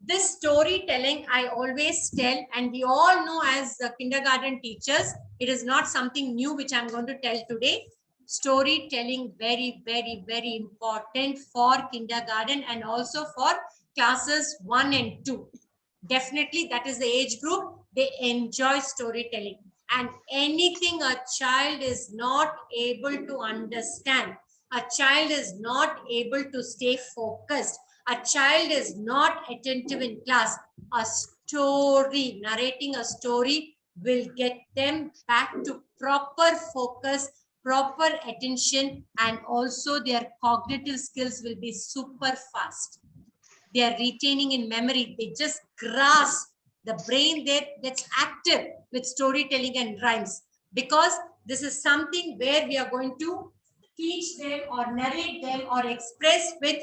This storytelling I always tell, and we all know as kindergarten teachers, it is not something new which I'm going to tell today. Storytelling very, very, very important for kindergarten and also for classes 1 and 2. Definitely that is the age group. They enjoy storytelling, and anything a child is not able to understand, a child is not able to stay focused, a child is not attentive in class, a story, narrating a story will get them back to proper focus, proper attention, and also their cognitive skills will be super fast. They are retaining in memory. They just grasp the brain there gets active with storytelling and rhymes, because this is something where we are going to teach them or narrate them or express with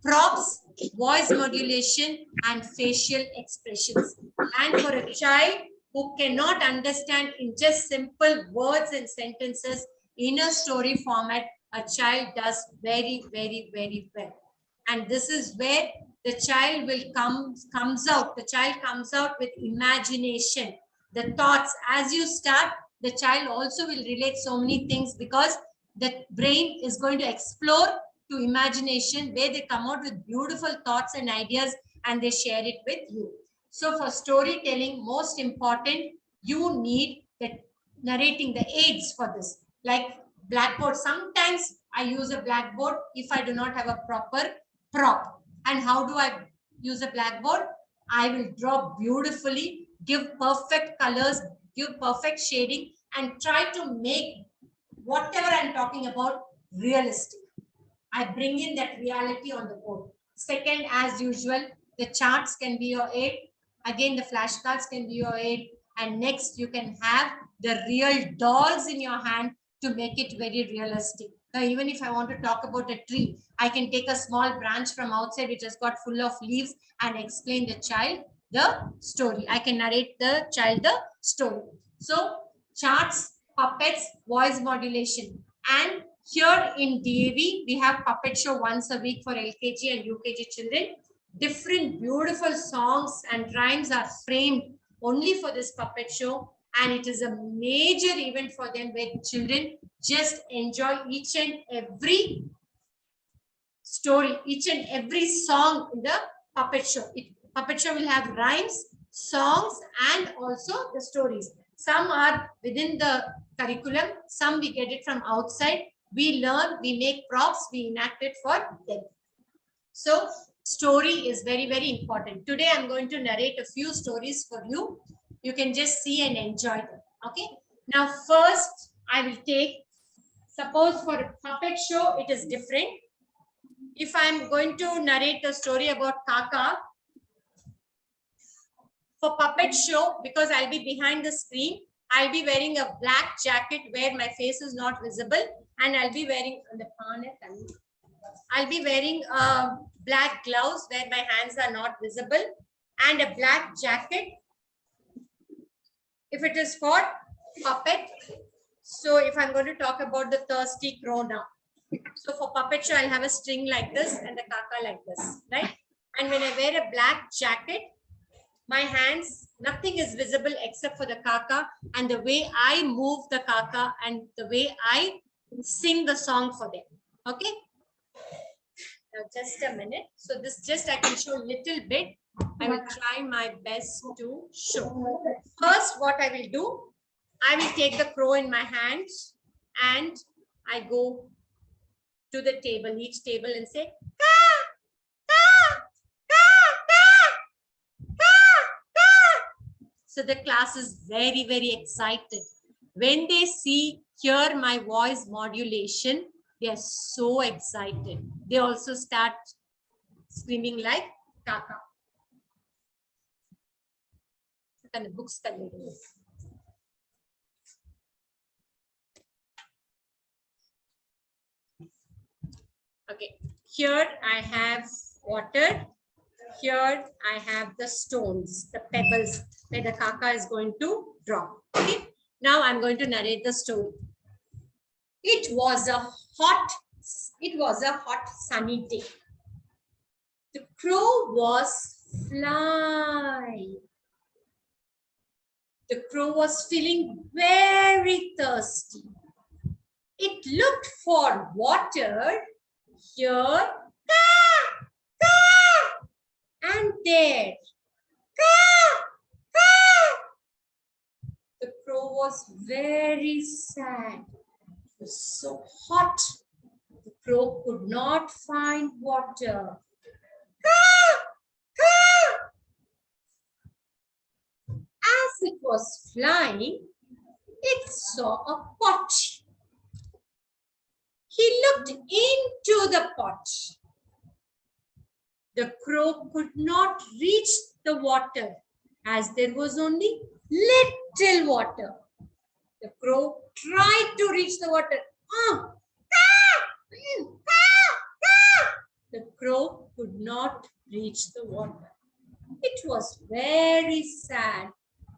props, voice modulation, and facial expressions. And for a child who cannot understand in just simple words and sentences in a story format, a child does very, very, very well. And this is where the child will the child comes out with imagination, the thoughts. As you start, the child also will relate so many things, because the brain is going to explore to imagination, where they come out with beautiful thoughts and ideas and they share it with you. So for storytelling, most important, you need the narrating, the aids for this, like blackboard. Sometimes I use a blackboard if I do not have a proper prop. And how do I use a blackboard? I will draw beautifully, give perfect colors, give perfect shading, and try to make whatever I'm talking about realistic. I bring in that reality on the board. Second, as usual, the charts can be your aid. Again, the flashcards can be your aid. And next, you can have the real dolls in your hand to make it very realistic. Now, even if I want to talk about a tree, I can take a small branch from outside which has got full of leaves and explain the child the story. I can narrate the child the story. So, charts, puppets, voice modulation. And here in DAV, we have puppet show once a week for LKG and UKG children. Different beautiful songs and rhymes are framed only for this puppet show. And it is a major event for them, where children just enjoy each and every story, each and every song in the puppet show. Puppet show will have rhymes, songs, and also the stories. Some are within the curriculum, some we get it from outside. We learn, we make props, we enact it for them. So story is very, very important. Today I'm going to narrate a few stories for you. You can just see and enjoy them. Okay. Now first I will take, suppose for a puppet show it is different. If I'm going to narrate a story about Kaka, for puppet show, because I'll be behind the screen, I'll be wearing a black jacket where my face is not visible, and I'll be wearing black gloves where my hands are not visible, and a black jacket if it is for puppet. So if I'm going to talk about the thirsty crow now, so for puppet show I'll have a string like this and the Kaka like this, right? And when I wear a black jacket, my hands, nothing is visible except for the Kaka and the way I move the Kaka and the way I sing the song for them. Okay. Now just a minute. So this just I can show a little bit. I will try my best to show. First, what I will do, I will take the crow in my hands and I go to the table, each table, and say, Ka, Ka, Ka, Ka, Ka, Ka. So the class is very, very excited. When they hear my voice modulation, they are so excited. They also start screaming like Kaka. Books. Okay, here I have water. Here I have the stones, the pebbles where the Kaka is going to drop. Okay, now I'm going to narrate the story. It was a hot sunny day. The crow was fly. The crow was feeling very thirsty. It looked for water here, caw, caw, and there. Caw, caw. The crow was very sad. It was so hot. The crow could not find water. Caw, caw. As it was flying, it saw a pot. He looked into the pot. The crow could not reach the water as there was only little water. The crow tried to reach the water. The crow could not reach the water. It was very sad.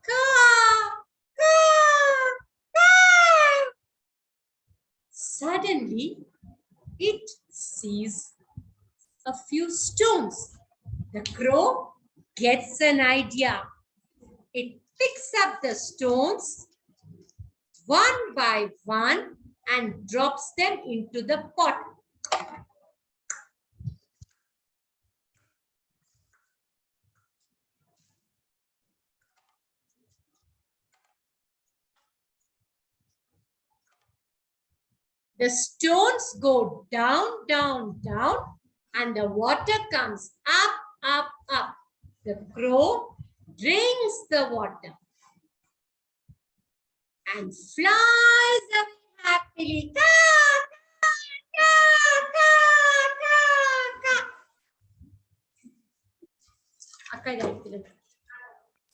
Caw, caw, caw. Suddenly, it sees a few stones. The crow gets an idea. It picks up the stones one by one and drops them into the pot. The stones go down, down, down, and the water comes up, up, up. The crow drinks the water and flies away happily. Caw, caw, caw, caw, caw, caw.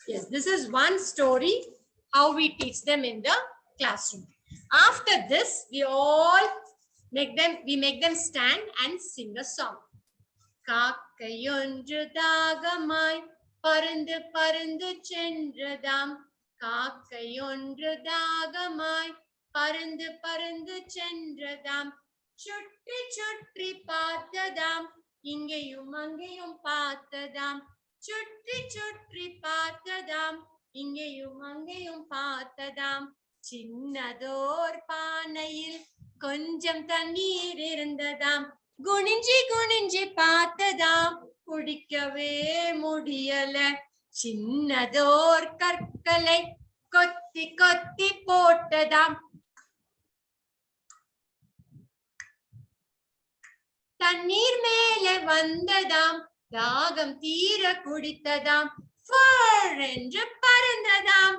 Yes, this is one story how we teach them in the classroom. After this, we make them stand and sing a song. காக்கையொன்று தாகமாய் பருந்து பருந்து சென்றதாம். காக்கையொன்று தாகமாய் பருந்து பருந்து சென்றதாம். சுற்றி சுற்றி பார்த்ததாம். இங்கேயும் அங்கேயும் பார்த்ததாம். சுற்றி சுற்றி பார்த்ததாம். இங்கேயும் அங்கேயும் பார்த்ததாம். சின்னதோர் பானையில் கொஞ்சம் தண்ணீர் இருந்ததாம். குனிஞ்சி குனிஞ்சி பார்த்ததாம். குடிக்கவே முடியல. சின்னதோர் கற்களை கொத்தி கொத்தி போட்டதாம். தண்ணீர் மேலே வந்ததாம். தாகம் தீர குடித்ததாம். என்று பறந்ததாம்.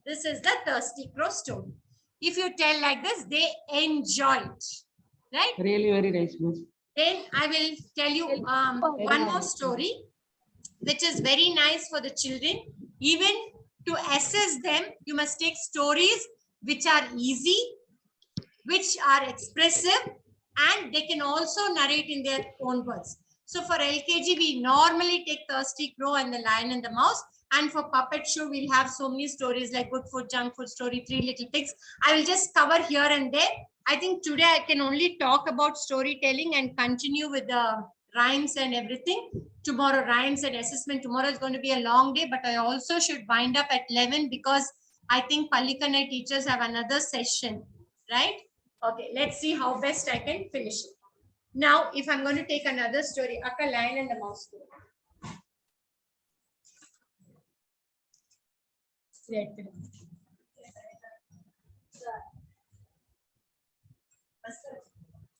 This is the thirsty crow story. If you tell like this, they enjoy it, right? Really very nice, miss. Then I will tell you one more story, which is very nice for the children. Even to assess them, you must take stories which are easy, which are expressive, and they can also narrate in their own words. So for LKG, we normally take Thirsty Crow and the Lion and the Mouse. And for Puppet Show, we'll have so many stories like Good Food, Junk Food Story, Three Little Pigs. I will just cover here and there. I think today I can only talk about storytelling and continue with the rhymes and everything. Tomorrow, rhymes and assessment. Tomorrow is going to be a long day, but I also should wind up at 11 because I think Palikanai teachers have another session, right? Okay, let's see how best I can finish it. Now, if I'm going to take another story, Akka, Lion and the Mouse story.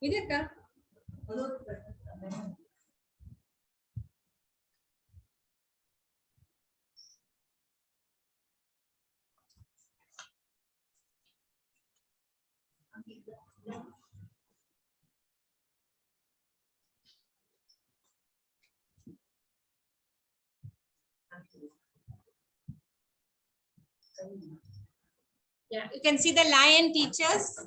Ideka. Yeah, you can see the lion, teachers.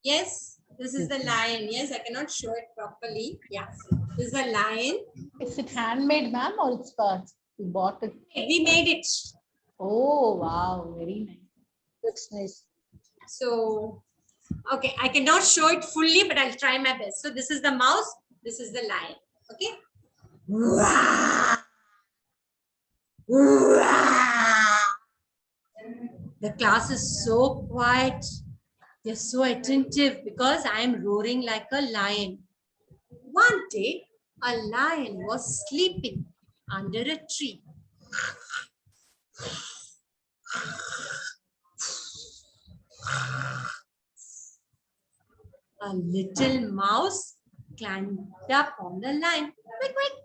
Yes, this is the lion. Yes, I cannot show it properly. Yeah, this is the lion. Is it handmade, ma'am, or it's parts? We bought it. We made it. Oh, wow. Very nice. Looks nice. So, okay, I cannot show it fully, but I'll try my best. So this is the mouse. This is the lion. Okay. The class is so quiet. They're so attentive because I'm roaring like a lion. One day, a lion was sleeping under a tree. A little mouse climbed up on the lion. Quick, quick,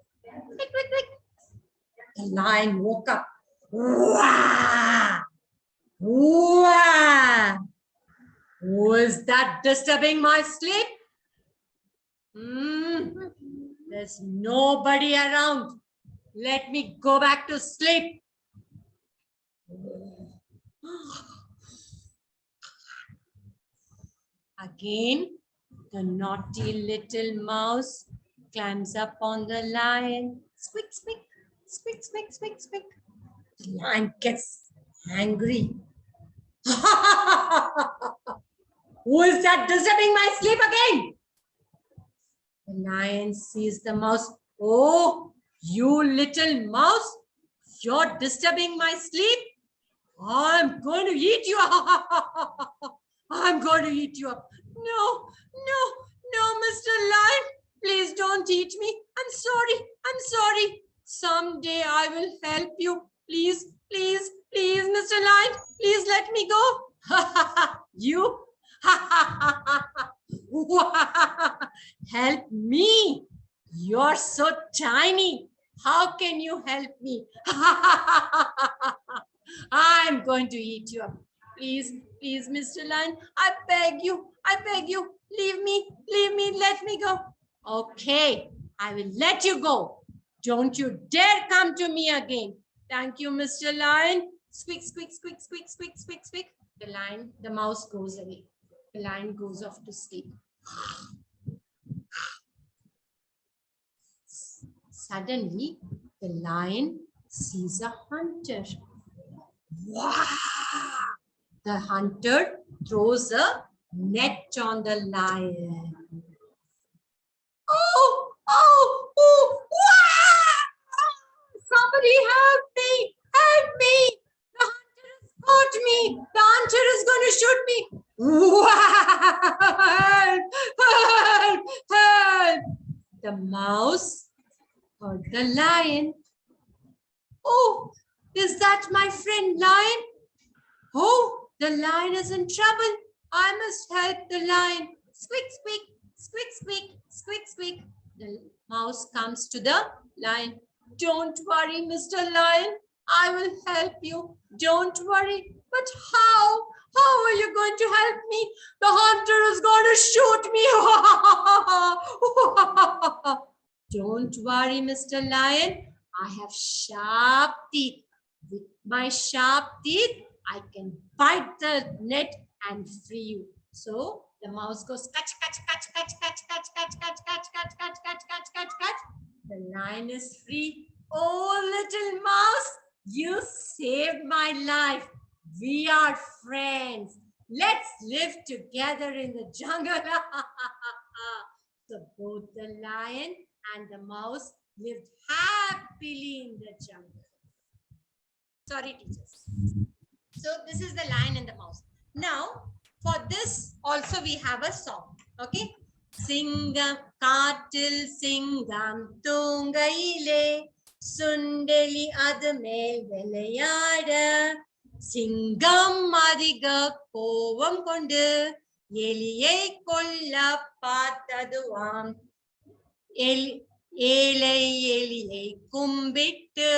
quick, quick, quick. The lion woke up. Wah! Wah! Who is that disturbing my sleep? There's nobody around. Let me go back to sleep. Again, the naughty little mouse climbs up on the lion. Squeak, squeak, squeak, squeak, squeak, squeak. The lion gets angry. Who is that disturbing my sleep again? The lion sees the mouse. Oh, you little mouse, you're disturbing my sleep. I'm going to eat you up. I'm going to eat you up. No, no, no, Mr. Lion. Please don't eat me. I'm sorry. I'm sorry. Someday I will help you. Please, please, please, Mr. Lion. Please let me go. You? Help me. You're so tiny. How can you help me? I'm going to eat you up. Please, please, Mr. Lion, I beg you, leave me, let me go. Okay, I will let you go. Don't you dare come to me again. Thank you, Mr. Lion. Squeak, squeak, squeak, squeak, squeak, squeak, squeak. The mouse goes away. The lion goes off to sleep. Suddenly, the lion sees a hunter. Wow! The hunter throws a net on the lion. Oh, oh, oh, wow! Somebody help me! Help me! The hunter has caught me! The hunter is going to shoot me! Help! Help! Help! The mouse heard the lion. Oh, is that my friend lion? Oh, the lion is in trouble. I must help the lion. Squeak, squeak, squeak, squeak, squeak, squeak. The mouse comes to the lion. Don't worry, Mr. Lion. I will help you. Don't worry. But how? How are you going to help me? The hunter is going to shoot me. Don't worry, Mr. Lion. I have sharp teeth. With my sharp teeth, I can bite the net and free you. So the mouse goes catch, catch, catch, catch, catch, catch, catch, catch, catch, catch, catch, catch, catch, catch, catch. The lion is free. Oh, little mouse, you saved my life. We are friends. Let's live together in the jungle. So both the lion and the mouse lived happily in the jungle. Sorry, teachers. So this is the lion and the mouse. Now, for this also we have a song. Okay. Singam Katil Singam Tungaile Sundeli Adamel Velayada Singam Adiga Kovam Kondu Eliye Kolla Pataduam ஏழை எலியை கும்பிட்டு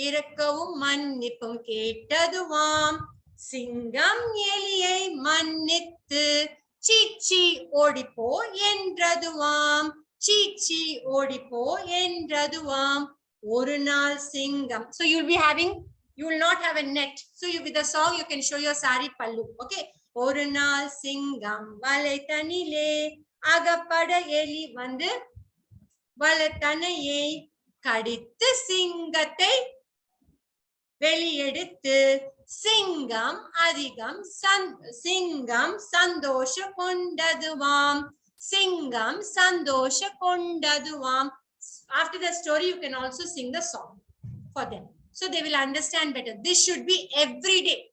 இறக்கவும் மன்னிப்பும் கேட்டதுவாம் சிங்கம் எலியை மன்னித்து சீச்சி ஓடிப்போ என்றதுவாம் சீச்சி ஓடிப்போ என்றதுவாம் ஒரு நாள் சிங்கம். So you will not have a net. So with the song you can show your sari pallu. Okay. ஒரு நாள் சிங்கம் வலை தனிலே அகப்பட எலி வந்து வளத்தனையை கடித்து சிங்கத்தை வெளியெடுத்து சிங்கம் அதிகம் சிங்கம் சந்தோஷ கொண்டதுவாம் Singam Sandosha Kondaduvam. After the story, you can also sing the song for them. So they will understand better. This should be every day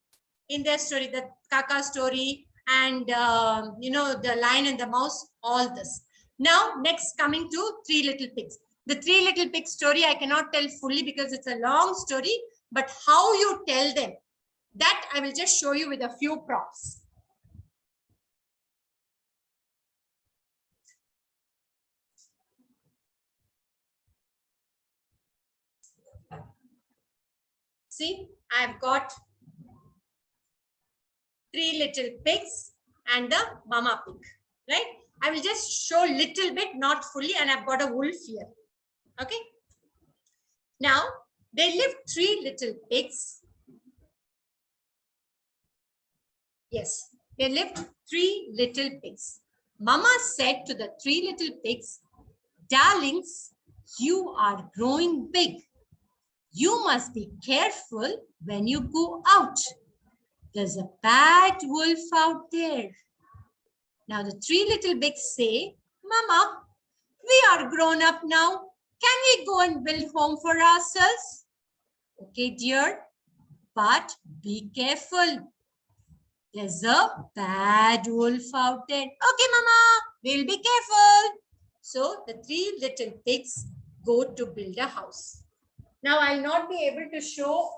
in their story, the Kaka story and, the lion and the mouse, all this. Now, next coming to Three Little Pigs. The Three Little Pigs story, I cannot tell fully because it's a long story, but how you tell them, that I will just show you with a few props. See, I've got Three Little Pigs and the mama pig, right? I will just show little bit, not fully, and I've got a wolf here. Okay. Now, they lived three little pigs. Yes, they lived three little pigs. Mama said to the three little pigs, darlings, you are growing big. You must be careful when you go out. There's a bad wolf out there. Now the three little pigs say, Mama, we are grown up now. Can we go and build home for ourselves? Okay, dear, but be careful. There's a bad wolf out there. Okay, Mama, we'll be careful. So the three little pigs go to build a house. Now I'll not be able to show.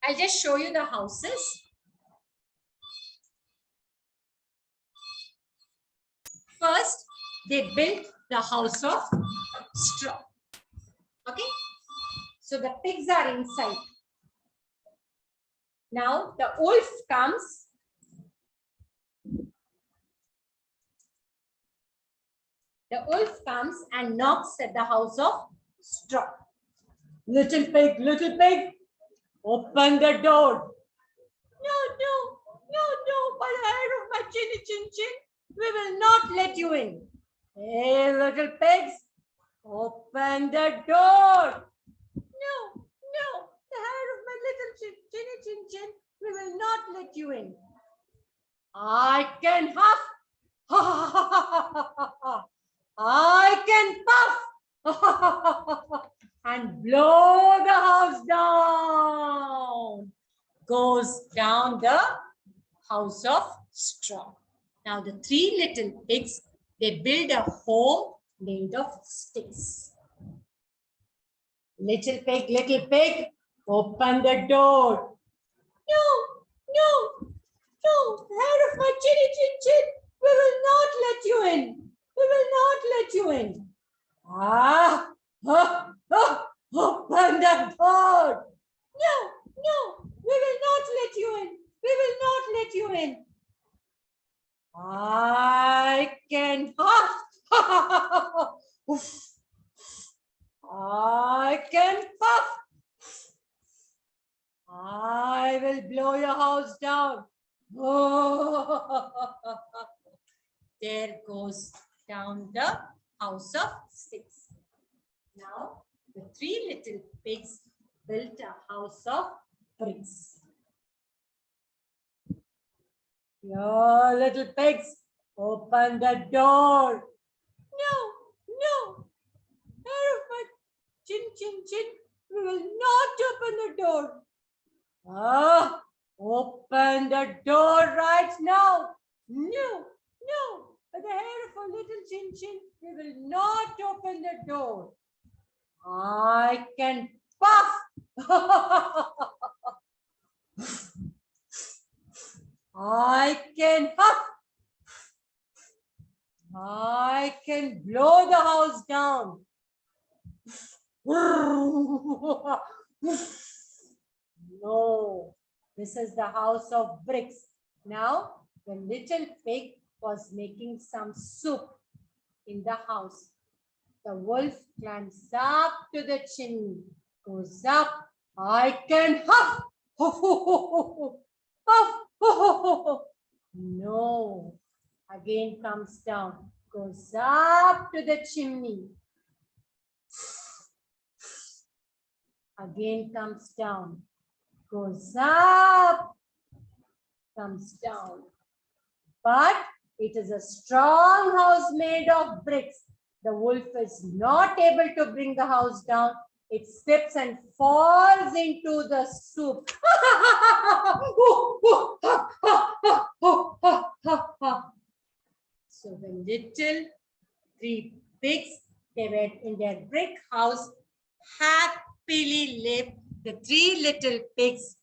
I'll just show you the houses. First, they built the house of straw. Okay. So the pigs are inside. Now the wolf comes. The wolf comes and knocks at the house of straw. Little pig, open the door. No, by the hair of my chinny chin chin, we will not let you in. Hey, little pigs, open the door. No, the hair of my little chinny chin chin, we will not let you in. I can huff. I can puff. And blow the house down. Goes down the house of straw. Now the three little pigs, they build a home made of sticks. Little pig, open the door. No, hair of my chinny chin chin, we will not let you in. We will not let you in. Open the door. No, we will not let you in. We will not let you in. I can huff. I can puff. I will blow your house down. There goes down the house of sticks. Now, the three little pigs built a house of bricks. Your little pigs, open the door. No. Hair of my chin. We will not open the door. Open the door right now. No. By the hair of a little chin, we will not open the door. I can puff. I can huff. I can blow the house down. No, this is the house of bricks. Now, the little pig was making some soup in the house. The wolf climbs up to the chimney, goes up. I can huff. Puff. No. Again comes down, goes up to the chimney. again comes down, goes up, comes down. But it is a strong house made of bricks. The wolf is not able to bring the house down. It slips and falls into the soup. So the little three pigs, they were in their brick house, happily lived. The three little pigs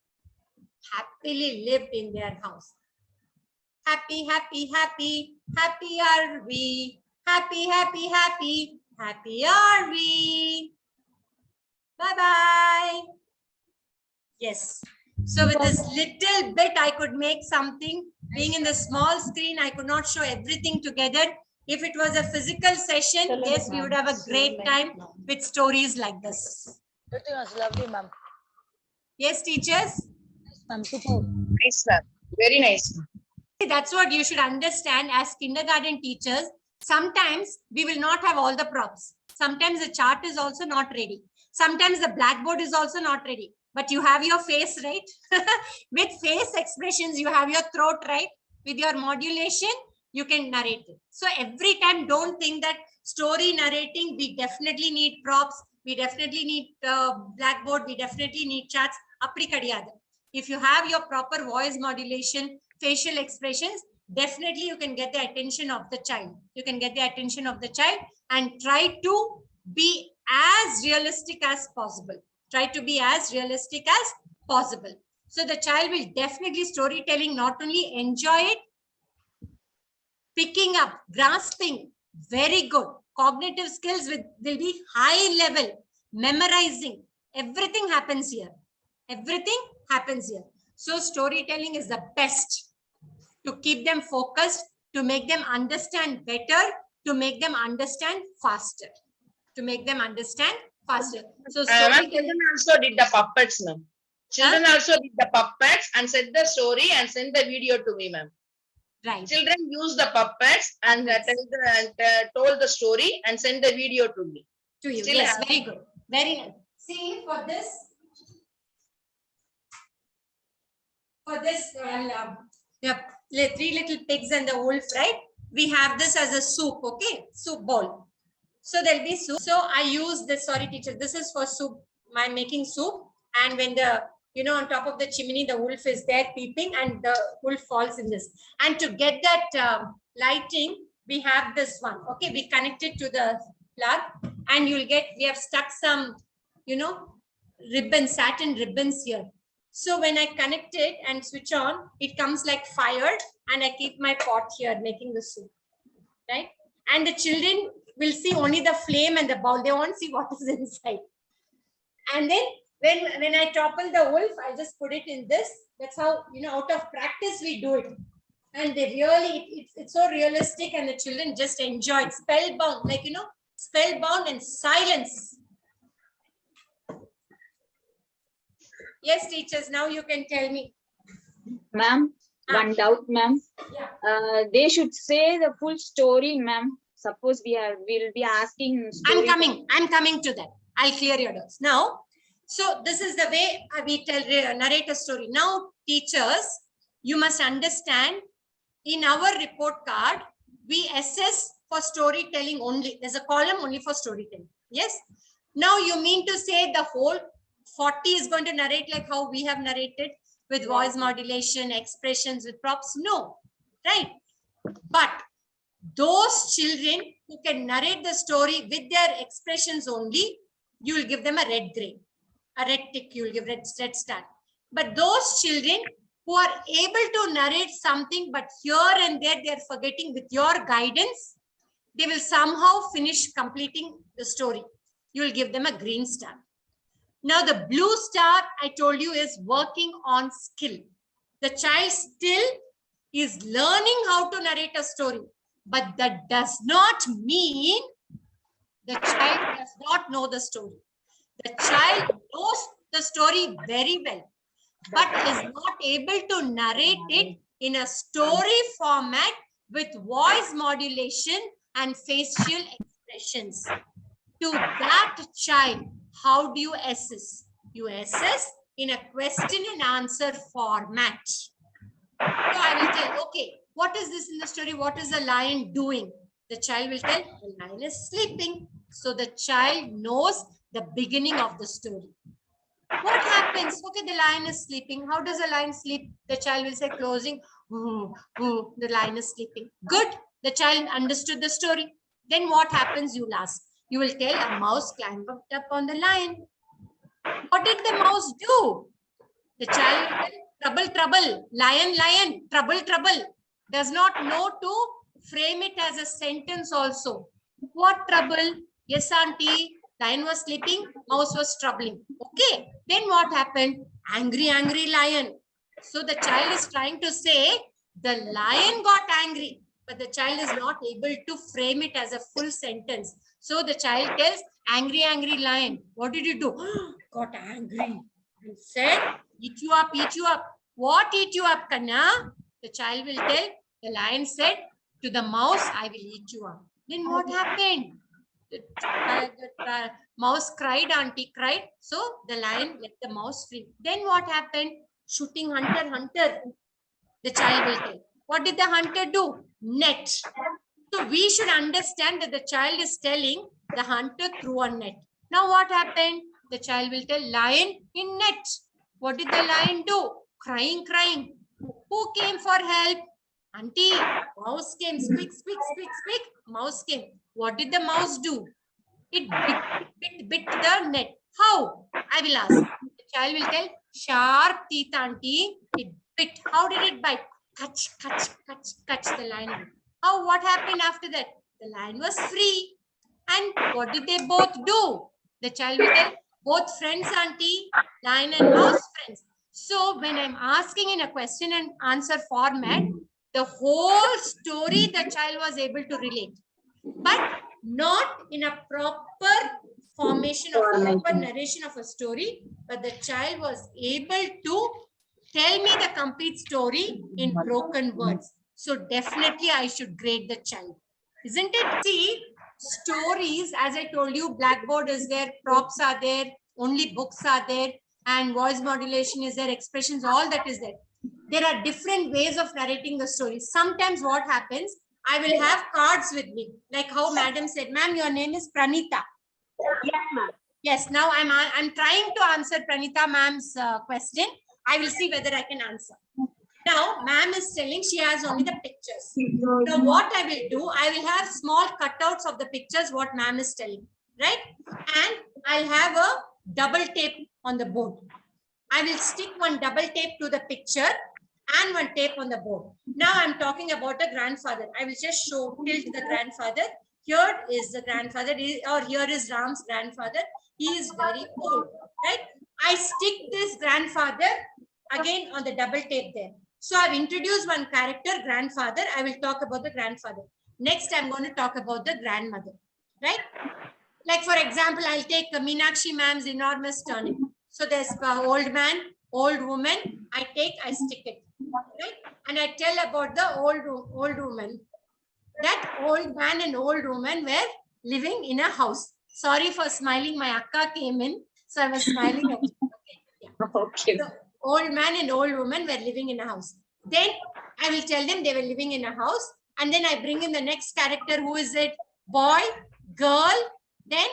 happily lived in their house. Happy, happy, happy, happy are we. Happy, happy, happy, happy are we. Bye-bye. Yes. So with this little bit, I could make something. Being in the small screen, I could not show everything together. If it was a physical session, yes, we would have a great time with stories like this. Everything was lovely, ma'am. Yes, teachers? Ma'am, super. Nice, ma'am. Very nice. That's what you should understand as kindergarten teachers. Sometimes we will not have all the props. Sometimes the chart is also not ready. Sometimes the blackboard is also not ready. But you have your face, right? With face expressions, you have your throat, right? With your modulation, you can narrate it. So every time, don't think that story narrating, we definitely need props. We definitely need blackboard. We definitely need charts. Appadi kadiyadu. If you have your proper voice modulation, facial expressions, definitely you can get the attention of the child. You can get the attention of the child and try to be as realistic as possible. Try to be as realistic as possible. So the child will definitely storytelling, not only enjoy it, picking up, grasping, very good. Cognitive skills will be high level, memorizing. Everything happens here. Everything happens here. So storytelling is the best to keep them focused, to make them understand better, to make them understand faster. To make them understand faster. So Ma'am, children also did the puppets, ma'am. Children also did the puppets and said the story and sent the video to me, ma'am. Right. Children used the puppets and told the story and sent the video to me. To you. Still yes, very good. Very nice. See, for this, the three little pigs and the wolf, right? We have this as a soup, okay? Soup bowl. So there'll be soup. So I use this, sorry teacher, this is for soup. I'm making soup. And when the, on top of the chimney, the wolf is there peeping and the wolf falls in this. And to get that lighting, we have this one, okay? We connect it to the plug and you'll get, we have stuck some, ribbons, satin ribbons here. So when I connect it and switch on, it comes like fire and I keep my pot here making the soup, right? And the children will see only the flame and the bowl. They won't see what is inside. And then when I topple the wolf, I just put it in this. That's how, out of practice, we do it. And they really, it's so realistic and the children just enjoy it. Spellbound, like, spellbound and silence. Yes, teachers, now you can tell me. Ma'am, one doubt, ma'am. Yeah. They should say the full story, ma'am. Suppose we'll be asking. I'm coming to that. I'll clear your doubts. Now, so this is the way we narrate a story. Now, teachers, you must understand, in our report card, we assess for storytelling only. There's a column only for storytelling. Yes. Now, you mean to say the whole 40 is going to narrate like how we have narrated with voice modulation, expressions, with props? No, right? But those children who can narrate the story with their expressions only, you will give them a red grade, a red tick, you will give red star. But those children who are able to narrate something, but here and there they are forgetting, with your guidance, they will somehow finish completing the story. You will give them a green star. Now the blue star, I told you, is working on skill. The child still is learning how to narrate a story, but that does not mean the child does not know the story. The child knows the story very well, but is not able to narrate it in a story format with voice modulation and facial expressions. To that child, how do you assess? you assess in a question and answer format. So I will tell, okay, what is this in the story? What is the lion doing? The child will tell, the lion is sleeping. So the child knows the beginning of the story. What happens? Okay, the lion is sleeping. How does a lion sleep? The child will say, closing. The lion is sleeping. Good. The child understood the story. Then what happens? You'll ask. You will tell, a mouse climbed up on the lion. What did the mouse do? The child will tell, trouble, trouble, lion, lion, trouble, trouble. Does not know to frame it as a sentence also. What trouble? Yes, auntie. Lion was sleeping, mouse was troubling. Okay. Then what happened? Angry, angry lion. So the child is trying to say the lion got angry, but the child is not able to frame it as a full sentence. So the child tells, angry, angry lion. What did you do? Got angry and said, eat you up, eat you up. What eat you up, Kanna? The child will tell, the lion said to the mouse, I will eat you up. Then what happened? The mouse cried, auntie cried. So the lion let the mouse free. Then what happened? Shooting hunter, hunter. The child will tell. What did the hunter do? Net. So we should understand that the child is telling the hunter threw a net. Now what happened? The child will tell lion in net. What did the lion do? Crying, crying. Who came for help? Auntie, mouse came. Squeak, squeak, squeak, squeak. Mouse came. What did the mouse do? It bit the net. How? I will ask. The child will tell, sharp teeth, auntie. It bit. How did it bite? Catch, catch, catch, catch the lion. How? What happened after that? The lion was free. And what did they both do? The child will tell, both friends, auntie. Lion and mouse friends. So when I'm asking in a question and answer format, the whole story the child was able to relate. But not in a proper formation of proper narration of a story, but the child was able to tell me the complete story in broken words. So definitely I should grade the child, isn't it? See, stories, as I told you, blackboard is there, props are there, only books are there, and voice modulation is there, expressions, all that is there. There are different ways of narrating the story. Sometimes what happens, I will have cards with me, like how madam said, ma'am, your name is Pranita. Yes, ma'am. Yes, now I'm trying to answer Pranita ma'am's question. I will see whether I can answer. Now, ma'am is telling she has only the pictures. Now, what I will do, I will have small cutouts of the pictures, what ma'am is telling, right? And I'll have a double tape on the board. I will stick one double tape to the picture and one tape on the board. Now I'm talking about a grandfather. I will just tilt the grandfather. Here is the grandfather, or here is Ram's grandfather. He is very old, right? I stick this grandfather again on the double tape there. So I've introduced one character, grandfather. I will talk about the grandfather. Next, I'm going to talk about the grandmother, right? Like for example, I'll take Meenakshi ma'am's enormous turnip. So there's old man, old woman. I stick it, right? And I tell about the old woman. That old man and old woman were living in a house. Sorry for smiling. My akka came in, so I was smiling at you. Okay. Yeah. Okay. So old man and old woman were living in a house. Then I will tell them they were living in a house, and then I bring in the next character. Who is it? Boy, girl, then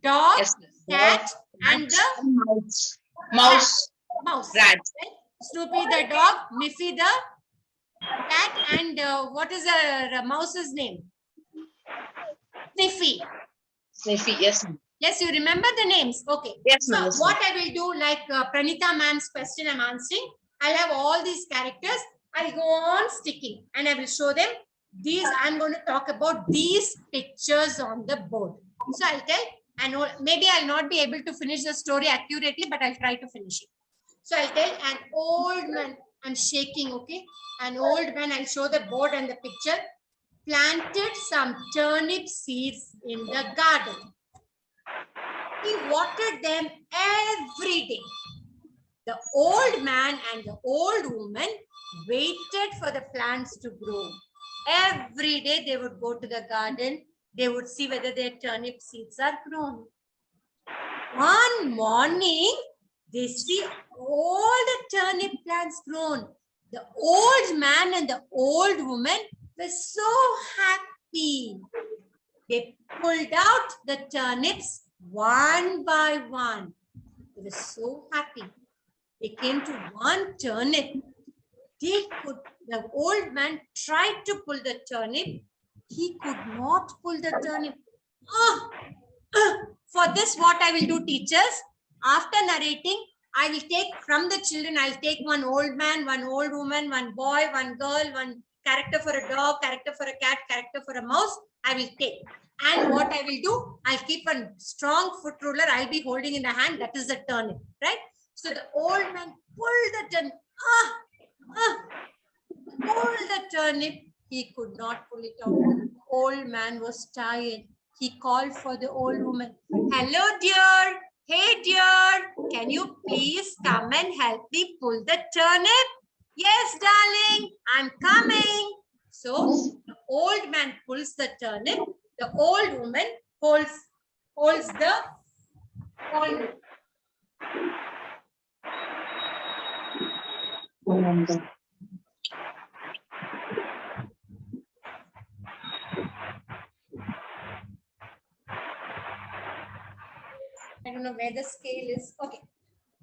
dog, Yes, cat, and the mouse. Mouse. mouse. Rat. Right? Snoopy the dog, Miffy the cat, and what is the mouse's name? Sniffy. Sniffy. Yes, ma'am. Yes, you remember the names. Okay. Yes, So ma'am. Yes, what I will do, like Pranita ma'am's question I'm answering, I'll have all these characters. I'll go on sticking and I will show them these. I'm going to talk about these pictures on the board. So I'll tell, and maybe I'll not be able to finish the story accurately, but I'll try to finish it. So I'll tell an old man, I'm shaking, okay? An old man, I'll show the board and the picture, planted some turnip seeds in the garden. He watered them every day. The old man and the old woman waited for the plants to grow. Every day they would go to the garden. They would see whether their turnip seeds are grown. One morning, they see all the turnip plants grown. The old man and the old woman were so happy. They pulled out the turnips one by one. They were so happy. They came to one turnip. The old man tried to pull the turnip. He could not pull the turnip. For this, what I will do, teachers, after narrating, I will take from the children, I'll take one old man, one old woman, one boy, one girl, one character for a dog, character for a cat, character for a mouse, I will take. And what I will do, I'll keep a strong foot ruler, I'll be holding in the hand, that is the turnip, right? So the old man pulled the turnip. Pulled the turnip. He could not pull it out. The old man was tired. He called for the old woman. Hello, dear. Hey, dear. Can you please come and help me pull the turnip? Yes, darling. I'm coming. So the old man pulls the turnip. The old woman holds the old. I don't know where the scale is. Okay.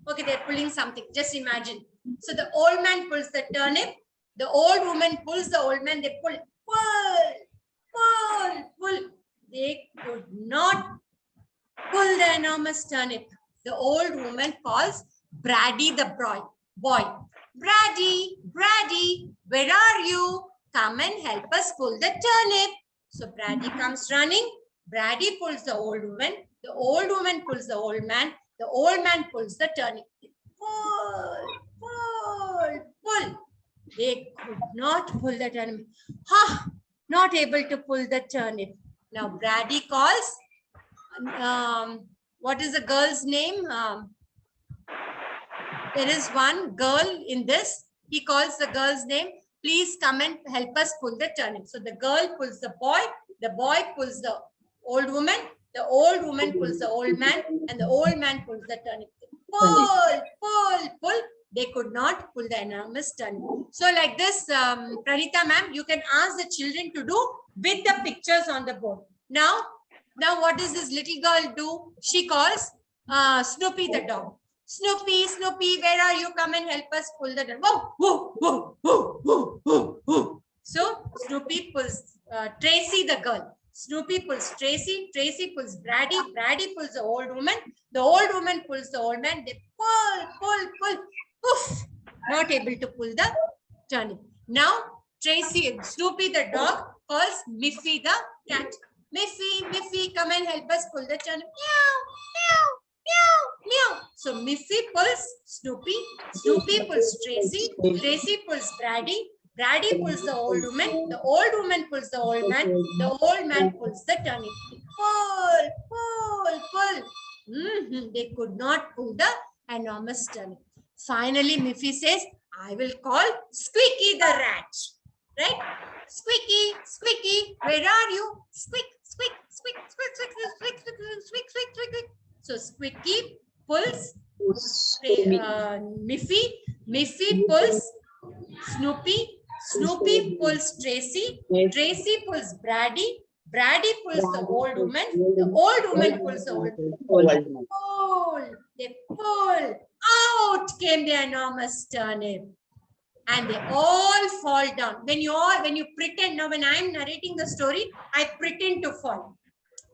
Okay, they're pulling something. Just imagine. So the old man pulls the turnip. The old woman pulls the old man. They pull. Pull. They could not pull the enormous turnip. The old woman calls Brady the boy. Brady, where are you? Come and help us pull the turnip. So Brady comes running. Brady pulls the old woman. The old woman pulls the old man. The old man pulls the turnip. Pull. They could not pull the turnip. Not able to pull the turnip. Now Brady calls. What is the girl's name? There is one girl in this. He calls the girl's name. Please come and help us pull the turnip. So the girl pulls the boy pulls the old woman pulls the old man, and the old man pulls the turnip. Pull. They could not pull the enormous turnip. So like this, Pranita ma'am, you can ask the children to do with the pictures on the board. Now what does this little girl do? She calls Snoopy the dog. Snoopy, where are you? Come and help us pull the dog. Whoa. So Snoopy pulls Tracy the girl. Snoopy pulls Tracy pulls Brady pulls the old woman pulls the old man. They pull. Poof! Not able to pull the turnip. Now Snoopy the dog calls Miffy the cat. Miffy, come and help us pull the turnip. Meow. So Miffy pulls Snoopy pulls Tracy pulls Brady pulls the old woman pulls the old man pulls the turnip. Pull. They could not pull the enormous turnip. Finally, Miffy says, I will call Squeaky the rat. Right? Squeaky, where are you? Squeak. So Squeaky pulls Miffy pulls Snoopy pulls Tracy pulls Brady pulls the old woman pulls the old man. They pull. Out came the enormous turnip. And they all fall down. When you pretend, now when I'm narrating the story, I pretend to fall.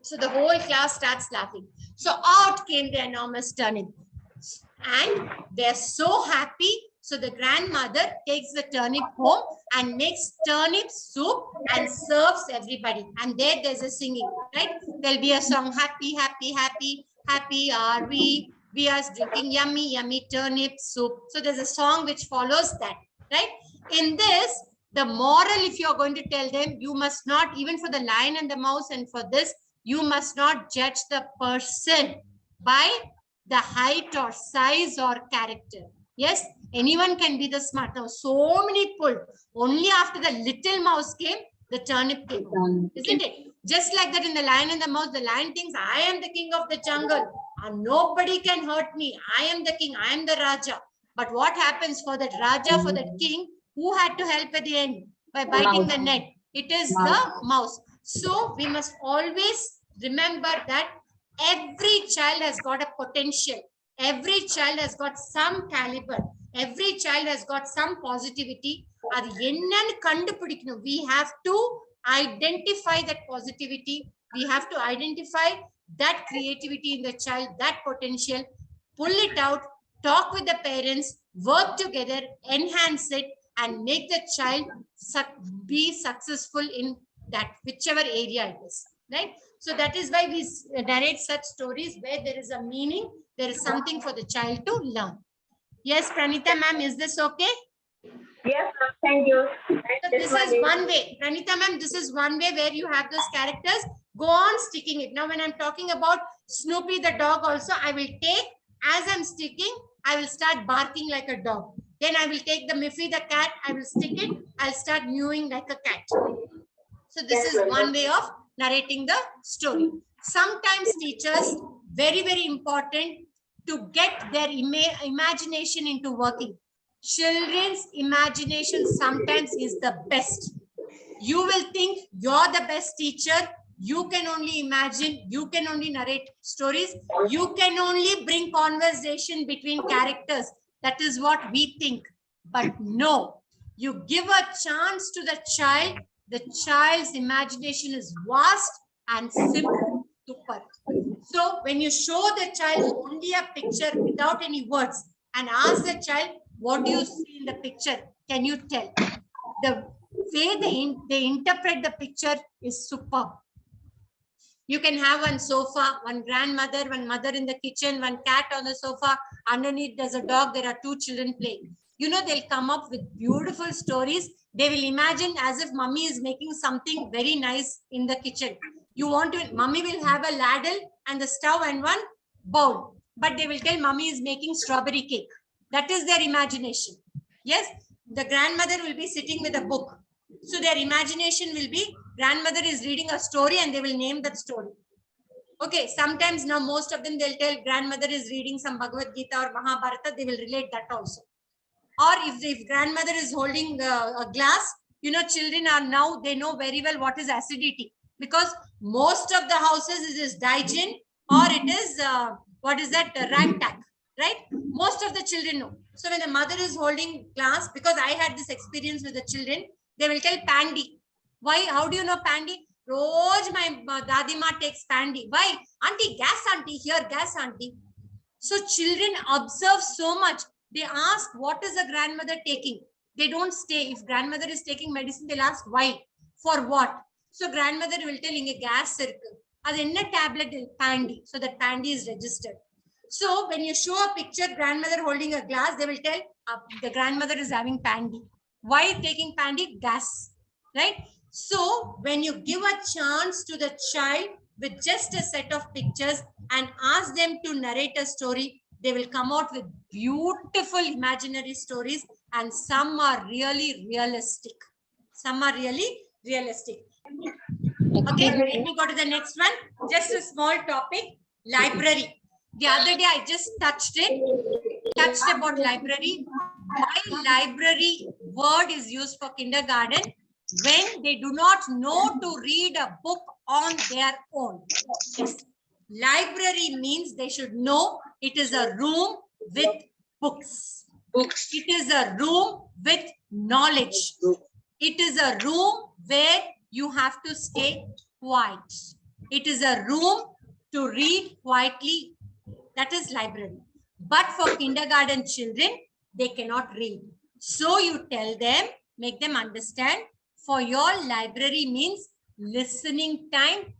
So the whole class starts laughing. So out came the enormous turnip. And they're so happy. So the grandmother takes the turnip home and makes turnip soup and serves everybody. And there's a singing, right? There'll be a song, happy are we. We are drinking yummy turnip soup. So there's a song which follows that, right? In this, the moral, if you're going to tell them, you must not, even for the lion and the mouse and for this, you must not judge the person by the height or size or character. Yes, anyone can be the smart. Now, so many pulled. Only after the little mouse came, the turnip came out, isn't it? Just like that in the lion and the mouse, the lion thinks, I am the king of the jungle. and nobody can hurt me. I am the king. I am the Raja. But what happens for that Raja, for that king? Who had to help at the end by biting the net? It is the mouse. So we must always remember that every child has got a potential. Every child has got some caliber. Every child has got some positivity. அது என்னன்னு கண்டுபிடிக்கணும். We have to identify that positivity. We have to identify that creativity in the child, that potential, pull it out, talk with the parents, work together, enhance it, and make the child be successful in that whichever area it is, right? So that is why we narrate such stories where there is a meaning, there is something for the child to learn. Yes, Pranita ma'am, is this okay? Yes, ma'am. Thank you. So this is one way. Pranita ma'am, this is one way where you have those characters. Go on sticking it. Now when I'm talking about Snoopy the dog also, I will take, as I'm sticking, I will start barking like a dog. Then I will take the Miffy the cat, I will stick it, I'll start mewing like a cat. So this is one way of narrating the story. Sometimes teachers, very, very important to get their imagination into working. Children's imagination sometimes is the best. You will think you're the best teacher. You can only imagine, you can only narrate stories. You can only bring conversation between characters. That is what we think. But no, you give a chance to the child's imagination is vast and simple. Super. So when you show the child only a picture without any words and ask the child, what do you see in the picture? Can you tell? The way they interpret the picture is superb. You can have one sofa, one grandmother, one mother in the kitchen, one cat on the sofa. Underneath there's a dog. There are two children playing. You know, they'll come up with beautiful stories. They will imagine as if mummy is making something very nice in the kitchen. You want to, mummy will have a ladle and the stove and one bowl. But they will tell mummy is making strawberry cake. That is their imagination. Yes, the grandmother will be sitting with a book. So their imagination will be, grandmother is reading a story and they will name that story. Okay, sometimes now most of them, they'll tell grandmother is reading some Bhagavad Gita or Mahabharata, they will relate that also. Or if grandmother is holding a glass, you know, children are now, they know very well what is acidity. Because most of the houses it is Daikin or it is, what is that, ragtag, right? Most of the children know. So when the mother is holding glass, because I had this experience with the children, they will tell Pandy. Why? How do you know Pandy? Roj my Dadima takes Pandy. Why? Auntie, gas auntie, here, gas auntie. So children observe so much. They ask, what is the grandmother taking? They don't stay. If grandmother is taking medicine, they'll ask, why? For what? So grandmother will tell in a gas circle. As in a tablet, Pandy. So that Pandy is registered. So when you show a picture, grandmother holding a glass, they will tell the grandmother is having Pandy. Why taking Pandy? Gas. Right? So when you give a chance to the child with just a set of pictures and ask them to narrate a story, they will come out with beautiful imaginary stories, and some are really realistic. Some are really realistic. Okay, let me go to the next one. Just a small topic, library. The other day I just touched about library. Why library word is used for kindergarten? When they do not know to read a book on their own. Yes. Library means they should know it is a room with books. It is a room with knowledge. It is a room where you have to stay quiet. It is a room to read quietly. That is library. But for kindergarten children, they cannot read. So you tell them, make them understand, for your library means listening time.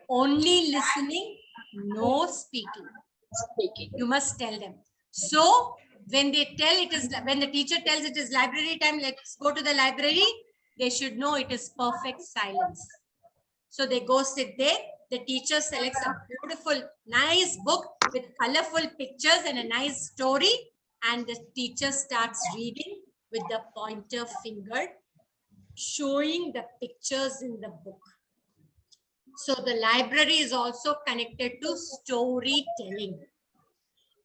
Only listening, no speaking. You must tell them. So when they tell it is, when the teacher tells it is library time, let's go to the library, they should know it is perfect silence. So they go sit there. The teacher selects a beautiful, nice book with colorful pictures and a nice story. And the teacher starts reading with the pointer finger, showing the pictures in the book. So the library is also connected to storytelling.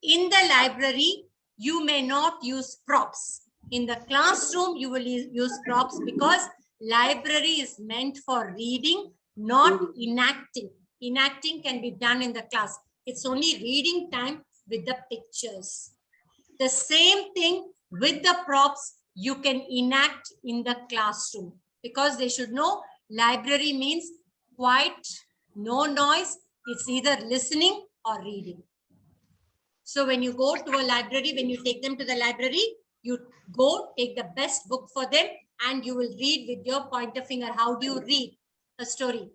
In the library, you may not use props. In the classroom, you will use props because library is meant for reading, not enacting. Enacting can be done in the class. It's only reading time with the pictures. The same thing with the props you can enact in the classroom, because they should know library means quiet, no noise. It's either listening or reading. So when you go to a library, when you take them to the library, you go take the best book for them and you will read with your pointer finger. How do you read a story?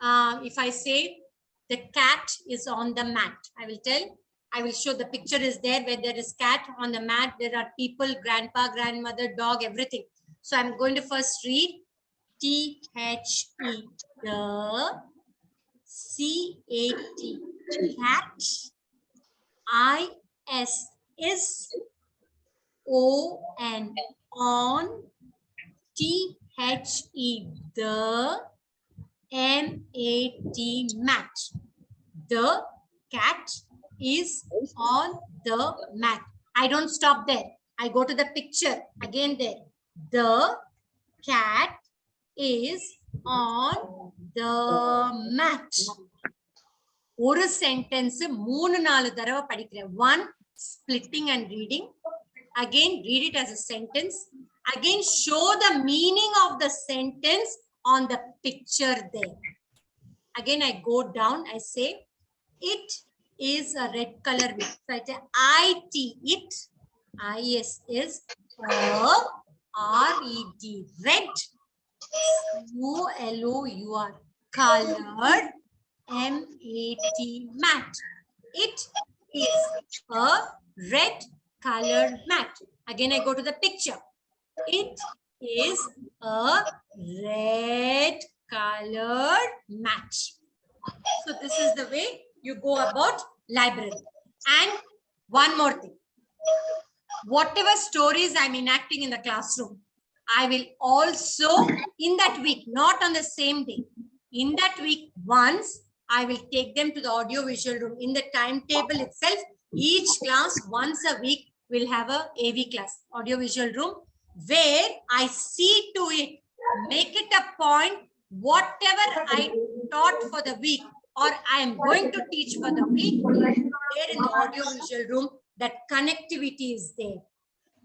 If I say the cat is on the mat, I will show the picture is there where there is cat on the mat. There are people, grandpa, grandmother, dog, everything. So I'm going to first read T-H-E, the C-A-T, cat. I-S is O-N, on, T-H-E, the, M-A-T, mat. The cat is on the mat. I don't stop there. I go to the picture again there. The cat is on the mat. ஒரு sentence 3-4 தடவை படிக்கிறேன். One, splitting and reading. Again, read it as a sentence. Again, show the meaning of the sentence on the picture there. Again, I go down. I say, it is a red color. So I say, I-T, it. I-S is R-E-D, red. U-L-O-U-R, colored. M-A-T, mat. It is a red colored mat. Again, I go to the picture. It is a red colored mat. So this is the way you go about library. And one more thing. Whatever stories I'm enacting in the classroom, I will also, in that week, not on the same day, in that week once, I will take them to the audio-visual room. In the timetable itself, each class once a week will have a AV class, audio-visual room, where I see to it, make it a point, whatever I taught for the week or I am going to teach for the week, there in the audio-visual room, that connectivity is there.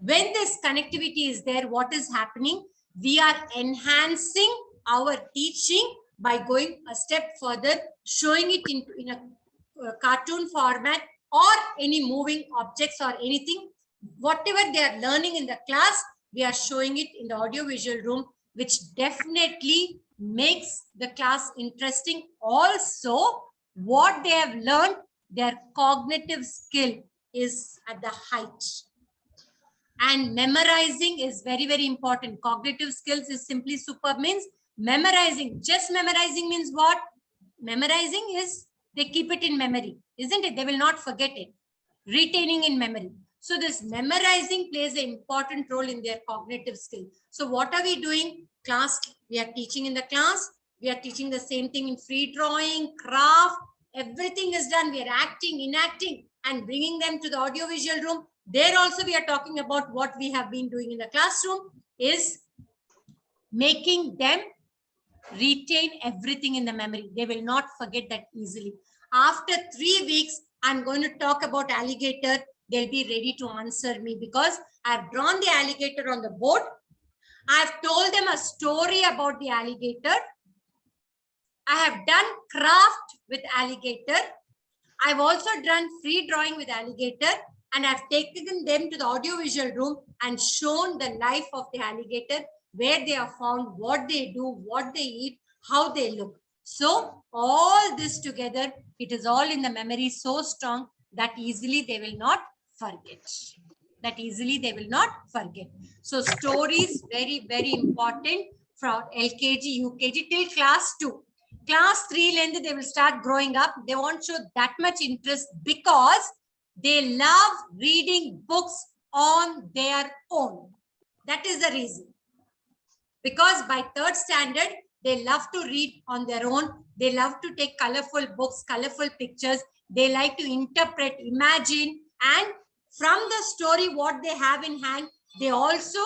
When this connectivity is there, what is happening? We are enhancing our teaching by going a step further, showing it in a cartoon format or any moving objects or anything. Whatever they are learning in the class, we are showing it in the audio-visual room, which definitely makes the class interesting. Also, what they have learned, their cognitive skill is at the height. And memorizing is very, very important. Cognitive skills is simply superb, means memorizing. Just memorizing means what? Memorizing is they keep it in memory, isn't it? They will not forget it. Retaining in memory. So this memorizing plays an important role in their cognitive skill. So what are we doing? Class, we are teaching in the class. We are teaching the same thing in free drawing, craft. Everything is done. We are acting, enacting, and bringing them to the audio-visual room. There also we are talking about what we have been doing in the classroom is making them retain everything in the memory. They will not forget that easily. After 3 weeks, I'm going to talk about alligator. They'll be ready to answer me because I've drawn the alligator on the board. I've told them a story about the alligator. I have done craft with alligator. I've also done free drawing with alligator, and I've taken them to the audio-visual room and shown the life of the alligator, where they are found, what they do, what they eat, how they look. So all this together, it is all in the memory so strong that easily they will not forget. That easily they will not forget. So stories, very, very important for LKG, UKG till class 2. Class 3, they will start growing up. They won't show that much interest because they love reading books on their own. That is the reason. Because by 3rd standard, They love to read on their own. They love to take colorful books, colorful pictures. They like to interpret, imagine, and from the story what they have in hand, they also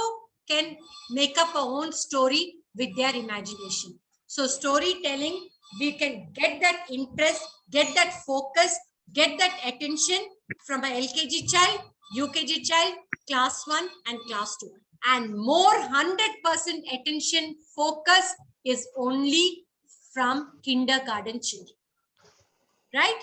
can make up a own story with their imagination. So storytelling, we can get that interest, get that focus, get that attention from a LKG child, UKG child, class 1 and class 2. And more 100% attention focus is only from kindergarten children. Right?